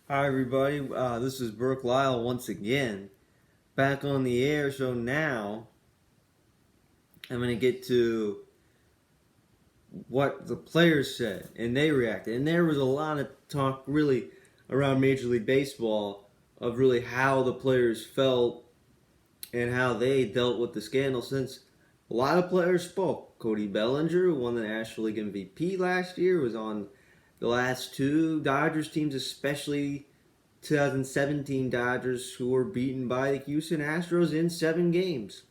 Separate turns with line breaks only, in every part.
Hi, everybody. This is Burke Lyle once again, back on the air. So now I'm going to get to what the players said and they reacted. And there was a lot of talk, really, around Major League Baseball of really how the players felt and how they dealt with the scandal. Since a lot of players spoke. Cody Bellinger, who won the National League MVP last year, was on the last two Dodgers teams, especially 2017 Dodgers, who were beaten by the Houston Astros in 7 games.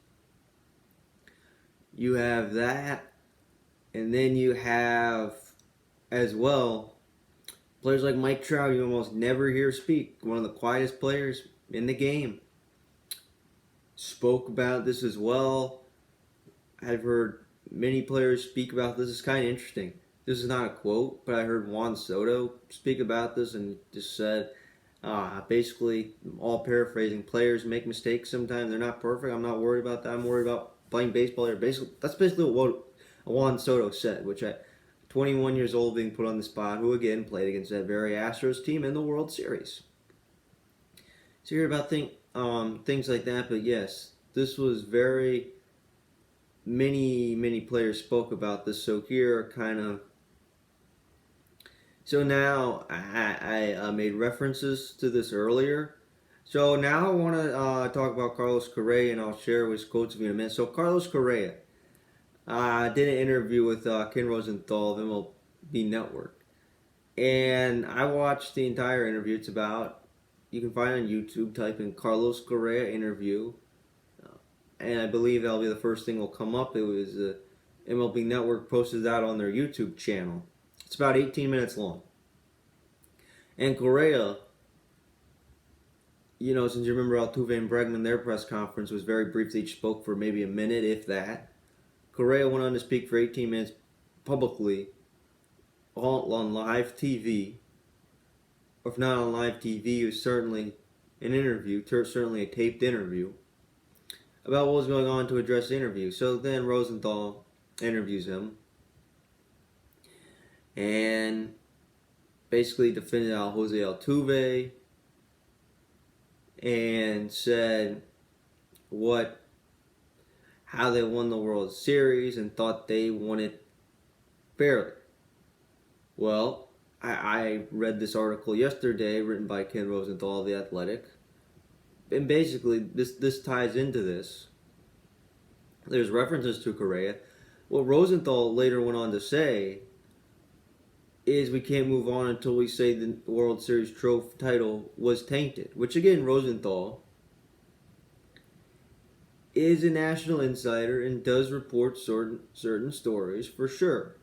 You have that, and then you have as well players like Mike Trout. You almost never hear speak. One of the quietest players in the game spoke about this as well. I've heard many players speak about this. It's kind of interesting. This is not a quote, but I heard Juan Soto speak about this and just said, basically, all paraphrasing, players make mistakes sometimes. They're not perfect. I'm not worried about that. I'm worried about playing baseball. That's basically what Juan Soto said, which at 21 years old, being put on the spot, who again played against that very Astros team in the World Series. So you hear about things like that, but yes, this was very many players spoke about this. So here, kind of. So now I made references to this earlier. So now I want to talk about Carlos Correa, and I'll share his quotes with you in a minute. So Carlos Correa did an interview with Ken Rosenthal of MLB Network, and I watched the entire interview. It's about, you can find it on YouTube. Type in Carlos Correa interview, and I believe that'll be the first thing will come up. It was MLB Network posted that on their YouTube channel. It's about 18 minutes long. And Correa, since you remember Altuve and Bregman, their press conference was very brief. They each spoke for maybe a minute, if that. Correa went on to speak for 18 minutes publicly on live TV. Or if not on live TV, it was certainly an interview, certainly a taped interview, about what was going on to address the interview. So then Rosenthal interviews him and basically defended Jose Altuve and said how they won the World Series and thought they won it fairly. Well, I read this article yesterday written by Ken Rosenthal of The Athletic, and basically this ties into this. There's references to Correa. What Rosenthal later went on to say is we can't move on until we say the World Series trophy title was tainted. Which again, Rosenthal is a national insider and does report certain stories for sure,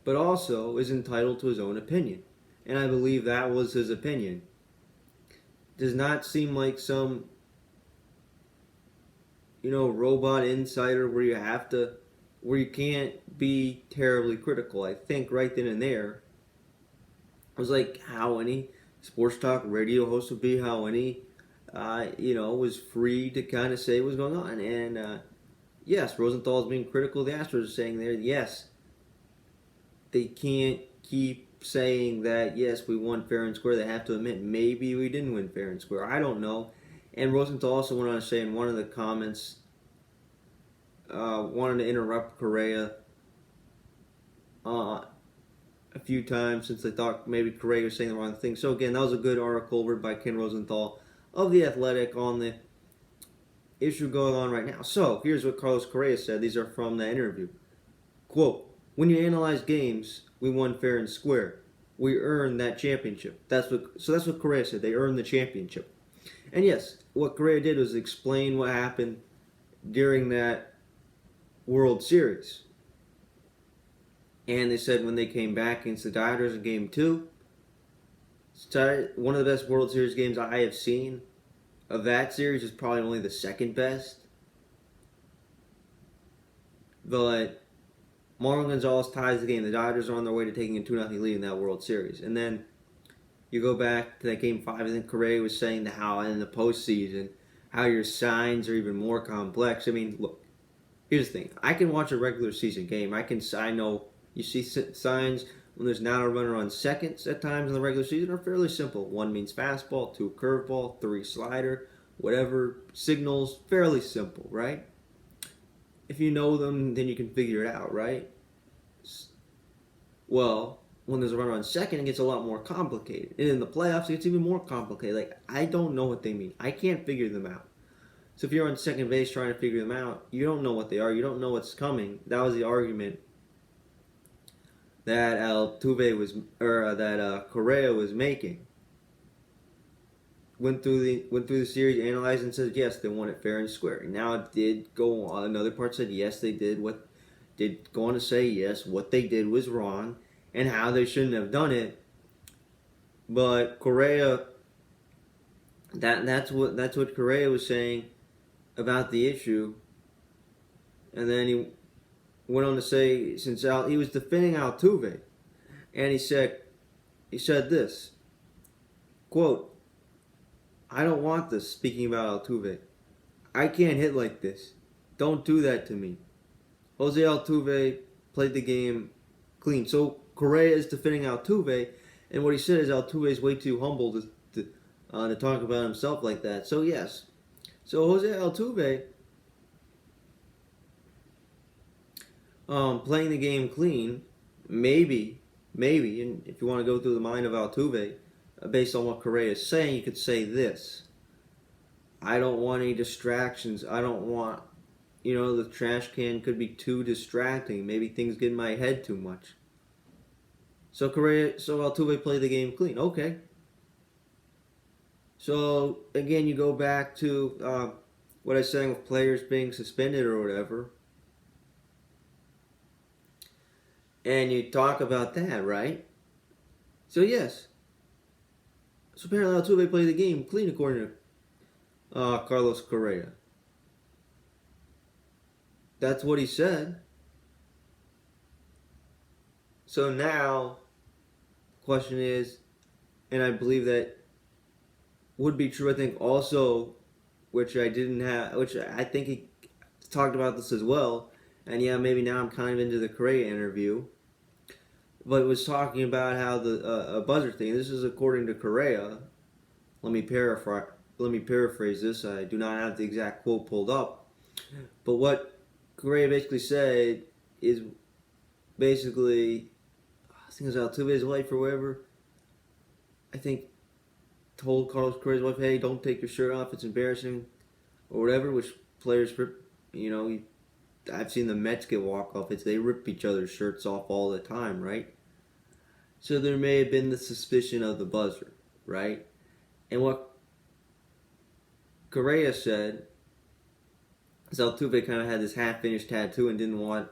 but also is entitled to his own opinion. And I believe that was his opinion. Does not seem like some robot insider where you can't be terribly critical. I think right then and there, it was like how any sports talk radio host would be, how any, was free to kind of say what's going on. And yes, Rosenthal is being critical of the Astros, saying there, yes, they can't keep saying that, yes, we won fair and square. They have to admit, maybe we didn't win fair and square. I don't know. And Rosenthal also went on to say in one of the comments, wanted to interrupt Correa a few times since they thought maybe Correa was saying the wrong thing. So again, that was a good article written by Ken Rosenthal of The Athletic on the issue going on right now. So here's what Carlos Correa said. These are from the interview. Quote, when you analyze games, we won fair and square. We earned that championship. That's what Correa said. They earned the championship. And yes, what Correa did was explain what happened during that World Series. And they said when they came back against the Dodgers in Game 2, one of the best World Series games I have seen of that series is probably only the second best. But Marlon Gonzalez ties the game. The Dodgers are on their way to taking a 2-0 lead in that World Series. And then you go back to that Game 5, I think Correa was saying how in the postseason, how your signs are even more complex. I mean, look, here's the thing. I can watch a regular season game. I know you see signs when there's not a runner on seconds at times in the regular season are fairly simple. One means fastball, two curveball, three slider, whatever signals, fairly simple, right? If you know them, then you can figure it out, right? Well, when there's a runner on second, it gets a lot more complicated. And in the playoffs, it gets even more complicated. Like, I don't know what they mean. I can't figure them out. So if you're on second base trying to figure them out, you don't know what they are. You don't know what's coming. That was the argument that Correa was making. Went through the series, analyzed, and said yes, they won it fair and square. Now it did go on. Another part said yes, they did what did go on to say yes, what they did was wrong, and how they shouldn't have done it. But Correa, that's what Correa was saying about the issue, and then he went on to say he was defending Altuve, and he said this quote, "I don't want this." Speaking about Altuve, "I can't hit like this. Don't do that to me." Jose Altuve played the game clean. So Correa is defending Altuve, and what he said is Altuve is way too humble to talk about himself like that. So yes, so Jose Altuve playing the game clean, maybe, and if you want to go through the mind of Altuve, based on what Correa is saying, you could say this: I don't want any distractions. I don't want, the trash can could be too distracting. Maybe things get in my head too much. So Altuve played the game clean. Okay. So again, you go back to what I was saying with players being suspended or whatever, and you talk about that, right? So yes. So apparently Altuve played the game clean according to Carlos Correa. That's what he said. So now, the question is, and I believe that would be true, I think also, which I think he talked about this as well, and yeah, maybe now I'm kind of into the Correa interview, but it was talking about how a buzzer thing, this is according to Correa, let me paraphrase this, I do not have the exact quote pulled up, but what Correa basically said is basically, I think it was Altuve's wife or whatever, I think told Carlos Correa's wife, hey, don't take your shirt off, it's embarrassing, or whatever, which players, I've seen the Mets get walk-off hits, they rip each other's shirts off all the time, right? So there may have been the suspicion of the buzzer, right? And what Correa said is Altuve kind of had this half-finished tattoo and didn't want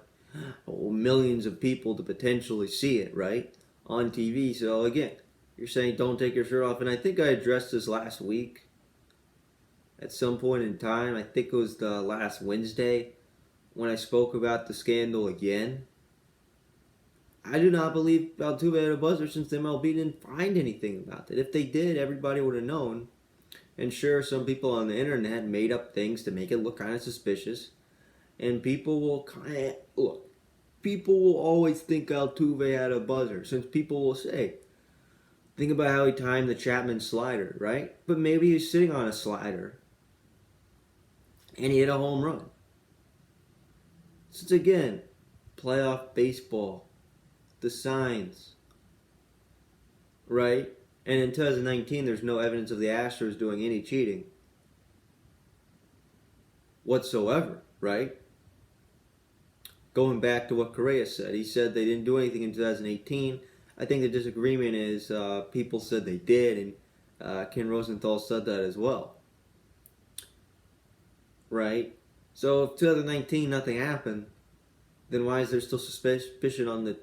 millions of people to potentially see it, right? On TV. So again, you're saying don't take your shirt off. And I think I addressed this last week at some point in time. I think it was the last Wednesday when I spoke about the scandal again. I do not believe Altuve had a buzzer since the MLB didn't find anything about it. If they did, everybody would have known. And sure, some people on the internet made up things to make it look kind of suspicious. And people will always think Altuve had a buzzer, since people will say, think about how he timed the Chapman slider, right? But maybe he's sitting on a slider and he hit a home run. Since again, playoff baseball, the signs, right? And in 2019, there's no evidence of the Astros doing any cheating whatsoever, right? Going back to what Correa said, he said they didn't do anything in 2018. I think the disagreement is people said they did, and Ken Rosenthal said that as well, right? So if 2019 nothing happened, then why is there still suspicion on the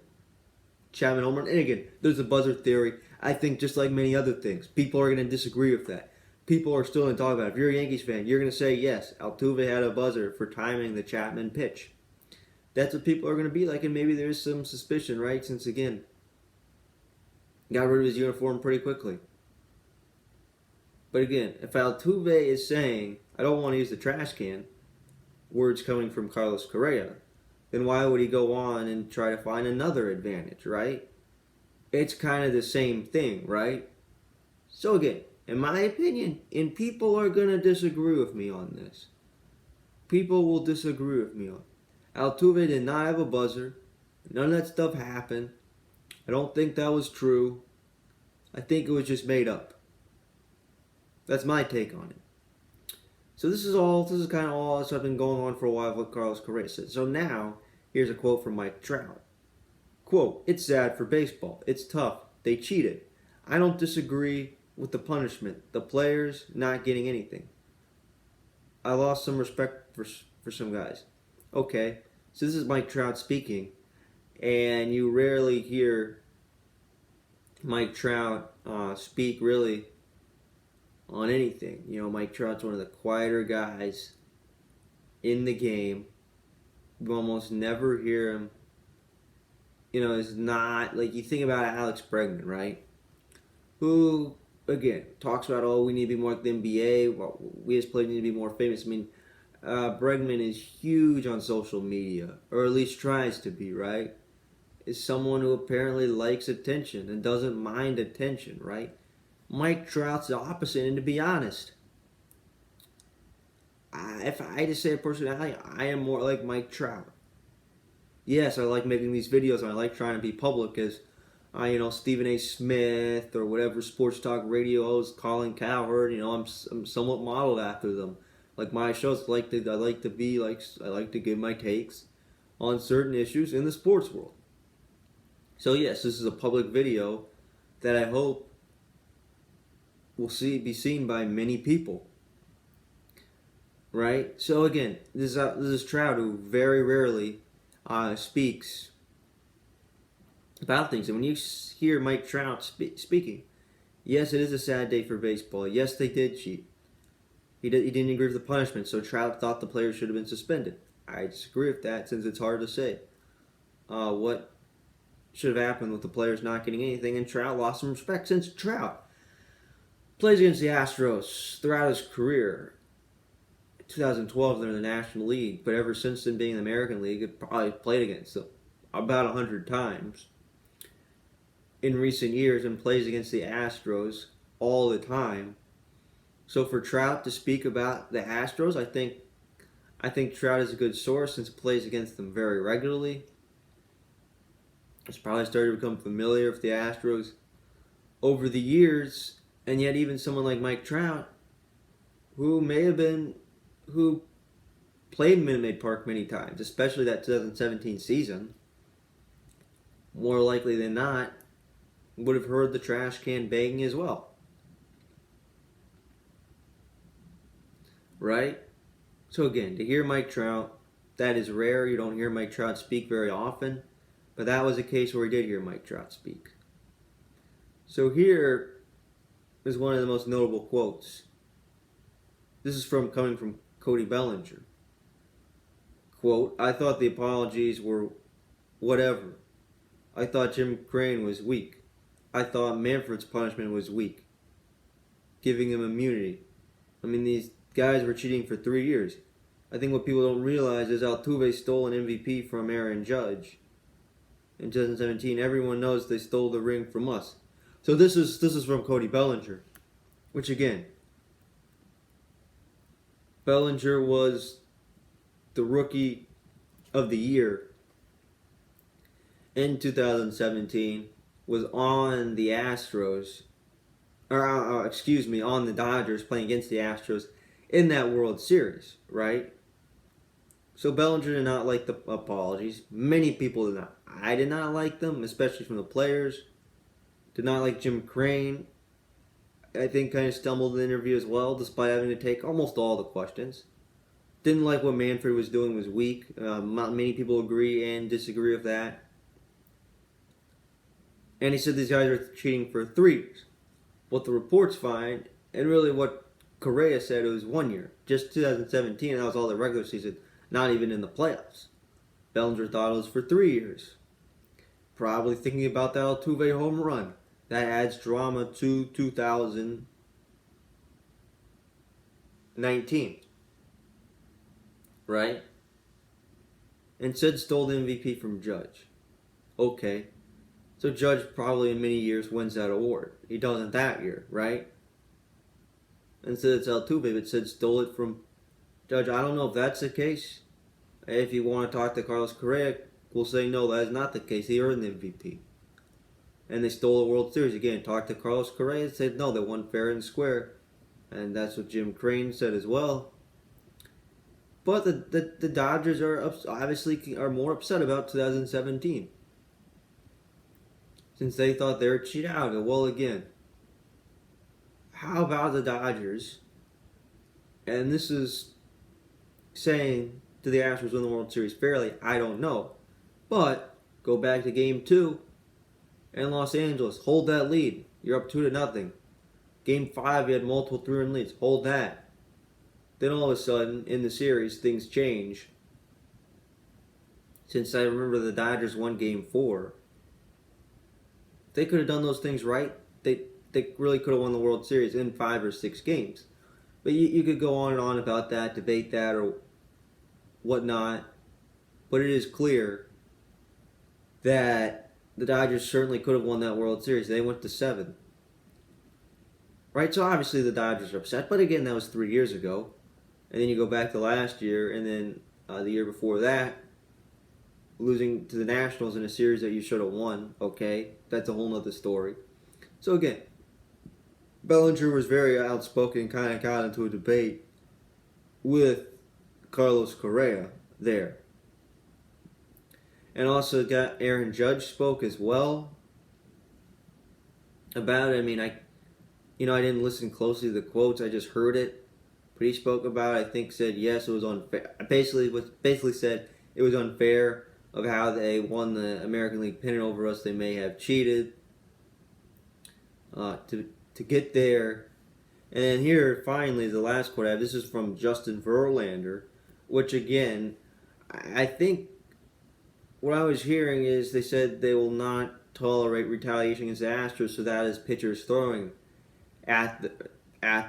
Chapman home run? And again, there's a buzzer theory. I think just like many other things, people are going to disagree with that. People are still going to talk about it. If you're a Yankees fan, you're going to say, yes, Altuve had a buzzer for timing the Chapman pitch. That's what people are going to be like, and maybe there's some suspicion, right? Since, again, got rid of his uniform pretty quickly. But again, if Altuve is saying, I don't want to use the trash can, words coming from Carlos Correa, then why would he go on and try to find another advantage, right? it's kind of the same thing, right? So again, in my opinion, and people are gonna disagree with me on this. People will disagree with me on. Altuve did not have a buzzer. None of that stuff happened. I don't think that was true. I think it was just made up. That's my take on it. So this is kind of all that's been going on for a while with Carlos Correa said. So now, here's a quote from Mike Trout. Quote, "It's sad for baseball. It's tough. They cheated. I don't disagree with the punishment. The players not getting anything. I lost some respect for some guys." Okay, so this is Mike Trout speaking, and you rarely hear Mike Trout speak really on anything. You know, Mike Trout's one of the quieter guys in the game. You almost never hear him. You know, it's not like you think about Alex Bregman, right? Who, again, talks about, oh, we need to be more like the NBA. Well, we as players need to be more famous. I mean, Bregman is huge on social media, or at least tries to be, right? Is someone who apparently likes attention and doesn't mind attention, right? Mike Trout's the opposite, and to be honest, if I had to say a personality, I am more like Mike Trout. Yes, I like making these videos, and I like trying to be public as, Stephen A. Smith or whatever sports talk radio host, Colin Cowherd. I'm somewhat modeled after them. Like my shows, I like to give my takes on certain issues in the sports world. So yes, this is a public video that I hope will be seen by many people. Right? So again, this is Trout, who very rarely speaks about things. And when you hear Mike Trout speaking, yes, it is a sad day for baseball. Yes, they did cheat. He didn't agree with the punishment, so Trout thought the players should have been suspended. I disagree with that, since it's hard to say what should have happened with the players not getting anything, and Trout lost some respect, since Trout plays against the Astros throughout his career. 2012, they're in the National League, but ever since then being in the American League, it probably played against them about 100 times in recent years, and plays against the Astros all the time. So for Trout to speak about the Astros, I think Trout is a good source, since he plays against them very regularly. He's probably started to become familiar with the Astros over the years, and yet even someone like Mike Trout, who played Minute Maid Park many times, especially that 2017 season, more likely than not, would have heard the trash can banging as well. Right? So again, to hear Mike Trout, that is rare. You don't hear Mike Trout speak very often, but that was a case where we did hear Mike Trout speak. So here is one of the most notable quotes. This is coming from Cody Bellinger. Quote, "I thought the apologies were whatever. I thought Jim Crane was weak. I thought Manfred's punishment was weak, giving him immunity. I mean, these guys were cheating for 3 years. I think what people don't realize is Altuve stole an MVP from Aaron Judge in 2017. Everyone knows they stole the ring from us." So this is from Cody Bellinger, which again, Bellinger was the rookie of the year in 2017, was on the Astros, on the Dodgers, playing against the Astros in that World Series, right? So Bellinger did not like the apologies. Many people did not. I did not like them, especially from the players. Did not like Jim Crane. I think kind of stumbled in the interview as well, despite having to take almost all the questions. Didn't like what Manfred was doing, was weak. Many people agree and disagree with that. And he said these guys are cheating for 3 years. What the reports find, and really what Correa said, it was 1 year. Just 2017, and that was all the regular season, not even in the playoffs. Bellinger thought it was for 3 years. Probably thinking about that Altuve home run. That adds drama to 2019. Right? And said stole the MVP from Judge. Okay. So Judge probably in many years wins that award. He doesn't that year, right? Instead it's Altuve, but said stole it from Judge. I don't know if that's the case. If you want to talk to Carlos Correa, we'll say no, that is not the case. He earned the MVP. And they stole the World Series. Again, talked to Carlos Correa and said no, they won fair and square. And that's what Jim Crane said as well. But the Dodgers are obviously are more upset about 2017. Since they thought they were cheated out of it. Well, again, how about the Dodgers? And this is saying to the Astros win the World Series fairly? I don't know. But go back to Game 2 in Los Angeles. Hold that lead. You're up 2-0. Game 5, you had multiple 3-run leads. Hold that. Then all of a sudden, in the series, things change. Since I remember the Dodgers won Game 4, if they could have done those things right, they really could have won the World Series in 5 or 6 games. But you could go on and on about that, debate that, or whatnot. But it is clear that the Dodgers certainly could have won that World Series. They went to 7. Right? So obviously the Dodgers are upset. But again, that was 3 years ago. And then you go back to last year, and then the year before that, losing to the Nationals in a series that you should have won. Okay, that's a whole other story. So again, Bellinger was very outspoken, kind of got into a debate with Carlos Correa there. And also got Aaron Judge spoke as well about it. I mean, I didn't listen closely to the quotes. I just heard it. But he spoke about it, I think said yes, it was unfair. Basically said it was unfair of how they won the American League pennant over us. They may have cheated to get there. And then here, finally, the last quote I have. This is from Justin Verlander, which again, I think what I was hearing is they said they will not tolerate retaliation against the Astros, so that is pitchers throwing at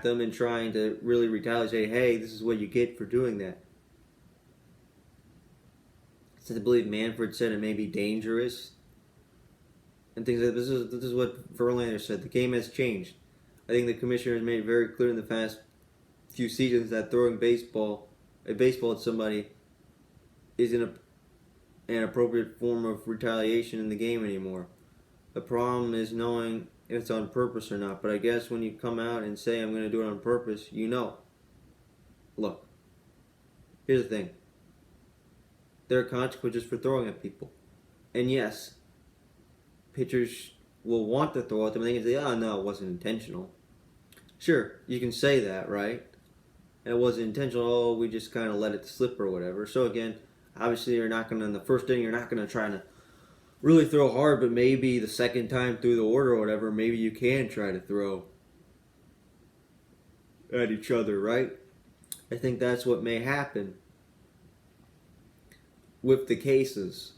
them and trying to really retaliate, say, hey, this is what you get for doing that. Since I believe Manfred said it may be dangerous and things like this. This is what Verlander said. The game has changed. I think the commissioner has made it very clear in the past few seasons that throwing a baseball at somebody isn't an appropriate form of retaliation in the game anymore. The problem is knowing if it's on purpose or not. But I guess when you come out and say I'm going to do it on purpose, you know. Look, here's the thing. There are consequences for throwing at people. And yes, pitchers will want to throw at them and they can say, oh no, it wasn't intentional. Sure, you can say that, right? And it wasn't intentional, oh, we just kind of let it slip or whatever. So again, obviously you're not going to, in the first inning, you're not going to try to really throw hard, but maybe the second time through the order or whatever, maybe you can try to throw at each other, right? I think that's what may happen with the cases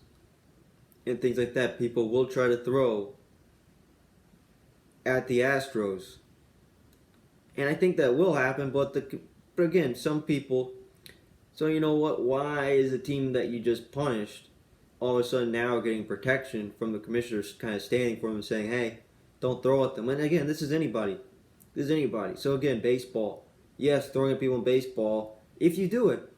and things like that. People will try to throw at the Astros. And I think that will happen, but again, some people, so you know what, why is a team that you just punished all of a sudden now getting protection from the commissioners kind of standing for them and saying, hey, don't throw at them. And again, this is anybody. So again, baseball. Yes, throwing at people in baseball, if you do it,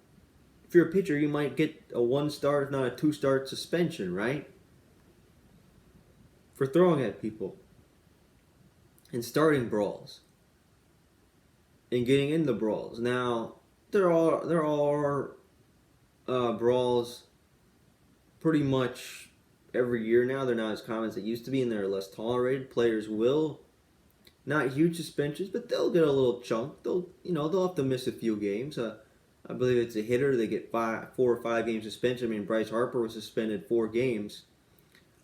if you're a pitcher, you might get a 1-start, if not a 2-start suspension, right? For throwing at people. And starting brawls. And getting in the brawls. Now, there are brawls pretty much every year now. They're not as common as they used to be, and they're less tolerated. Players will, not huge suspensions, but they'll get a little chunk. They'll have to miss a few games. I believe it's a hitter. They get 4 or 5 game suspension. I mean, Bryce Harper was suspended 4 games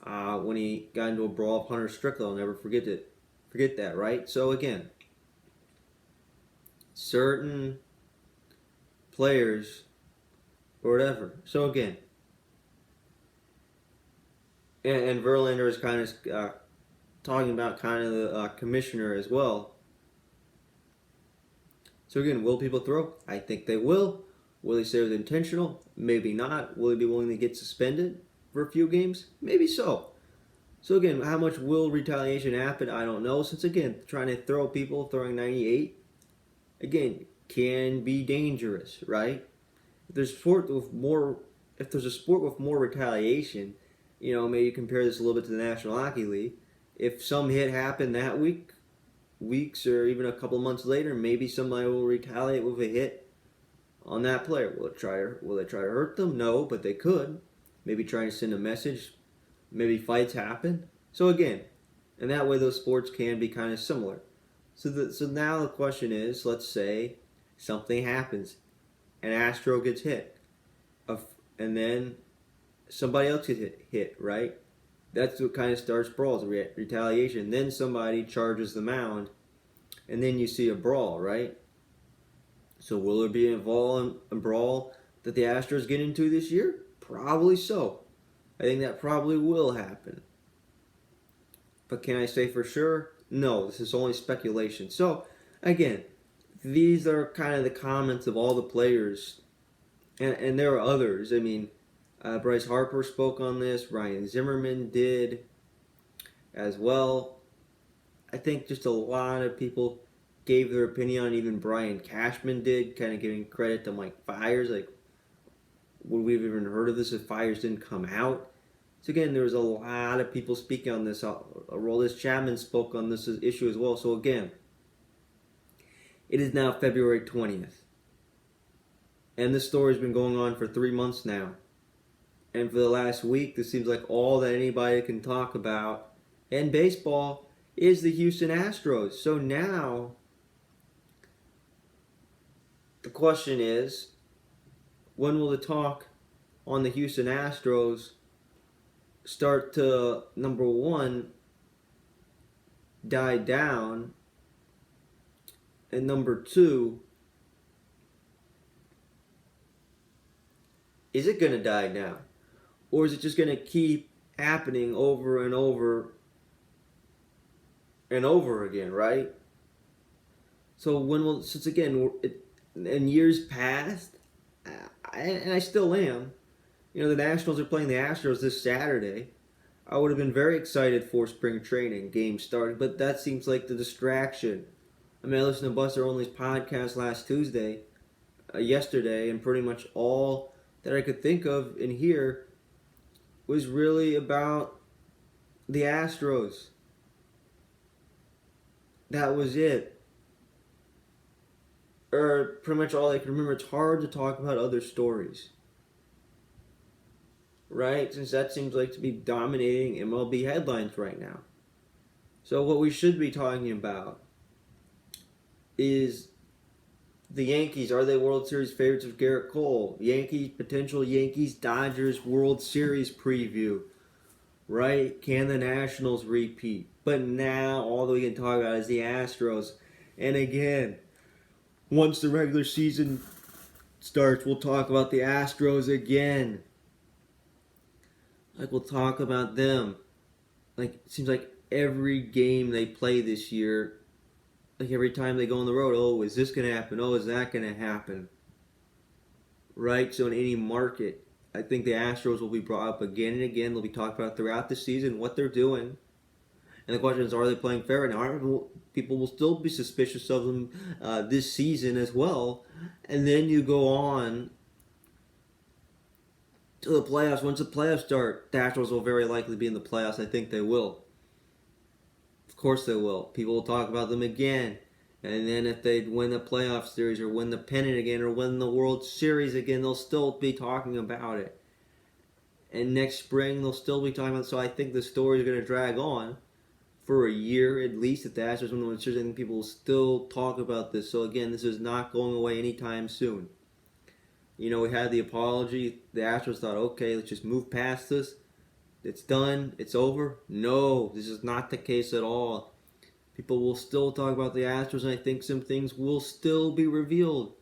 when he got into a brawl with Hunter Strickland. I'll never forget that, right? So again, certain players or whatever. So again, and Verlander is kind of talking about kind of the commissioner as well. So again, will people throw? I think they will. Will they say it was intentional? Maybe not. Will they be willing to get suspended for a few games? Maybe so. So again, how much will retaliation happen? I don't know. Since again, trying to throw people throwing 98 again can be dangerous, right? If there's sport with more, if there's a sport with more retaliation, maybe compare this a little bit to the National Hockey League. If some hit happened that week, weeks or even a couple months later, maybe somebody will retaliate with a hit on that player. Will they try to hurt them? No, but they could. Maybe trying to send a message. Maybe fights happen. So again, and that way those sports can be kind of similar. So now the question is, let's say something happens, an Astro gets hit, and then somebody else gets hit, right? That's what kind of starts brawls, retaliation. Then somebody charges the mound, and then you see a brawl, right? So will there be a brawl that the Astros get into this year? Probably so. I think that probably will happen. But can I say for sure? No, this is only speculation. So, again, these are kind of the comments of all the players, and there are others. I mean, Bryce Harper spoke on this, Ryan Zimmerman did as well. I think just a lot of people gave their opinion on, even Brian Cashman did, kind of giving credit to Mike Fiers. Like, would we have even heard of this if Fiers didn't come out? So again, there was a lot of people speaking on this. Aroldis Chapman spoke on this issue as well. So again, it is now February 20th. And this story's been going on for 3 months now. And for the last week, this seems like all that anybody can talk about in baseball is the Houston Astros. So now, the question is, when will the talk on the Houston Astros start to, number one, die down, and number two, is it going to die down? Or is it just going to keep happening over and over and over again, right? So when will, since again, in years past, and I still am, the Nationals are playing the Astros this Saturday. I would have been very excited for spring training games starting, but that seems like the distraction. I mean, I listened to Buster Olney's podcast yesterday, and pretty much all that I could think of and hear was really about the Astros. That was it. Or pretty much all I can remember. It's hard to talk about other stories, right? Since that seems like to be dominating MLB headlines right now. So what we should be talking about is the Yankees. Are they World Series favorites with Garrett Cole? Potential Yankees-Dodgers World Series preview, right? Can the Nationals repeat? But now all that we can talk about is the Astros. And again, once the regular season starts, we'll talk about the Astros again. Like, we'll talk about them. Like, it seems like every game they play this year, like every time they go on the road, oh, is this going to happen? Oh, is that going to happen? Right? So in any market, I think the Astros will be brought up again and again. They'll be talked about throughout the season, what they're doing. And the question is, are they playing fair? And people will still be suspicious of them this season as well. And then you go on to the playoffs. Once the playoffs start, the Astros will very likely be in the playoffs. I think they will. Of course they will. People will talk about them again. And then if they win the playoff series or win the pennant again or win the World Series again, they'll still be talking about it. And next spring, they'll still be talking about it. So I think the story is going to drag on for a year at least. If the Astros win the World Series, I think people will still talk about this. So again, this is not going away anytime soon. We had the apology. The Astros thought, okay, let's just move past this. It's done. It's over. No, this is not the case at all. People will still talk about the Astros, and I think some things will still be revealed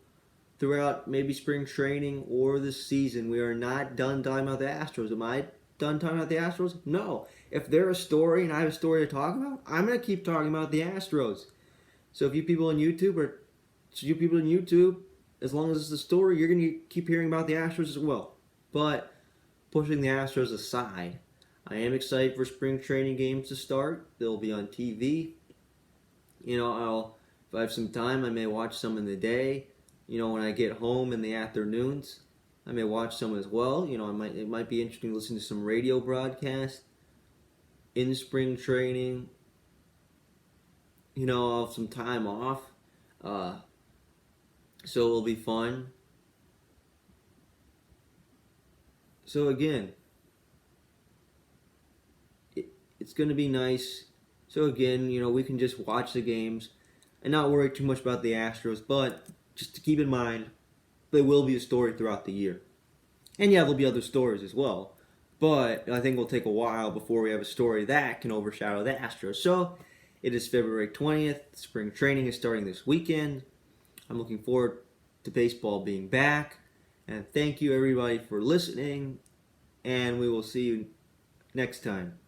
throughout maybe spring training or the season. We are not done talking about the Astros. Am I done talking about the Astros? No. If they're a story and I have a story to talk about, I'm going to keep talking about the Astros. So if you people on YouTube, as long as it's a story, you're going to keep hearing about the Astros as well. But pushing the Astros aside, I am excited for spring training games to start. They'll be on TV. If I have some time, I may watch some in the day. When I get home in the afternoons, I may watch some as well. It might be interesting to listen to some radio broadcasts in spring training. I'll have some time off, so it'll be fun. So again, it's going to be nice. So again, we can just watch the games and not worry too much about the Astros, but just to keep in mind, there will be a story throughout the year. And yeah, there'll be other stories as well. But I think it'll take a while before we have a story that can overshadow the Astros. So it is February 20th. Spring training is starting this weekend. I'm looking forward to baseball being back. And thank you everybody for listening. And we will see you next time.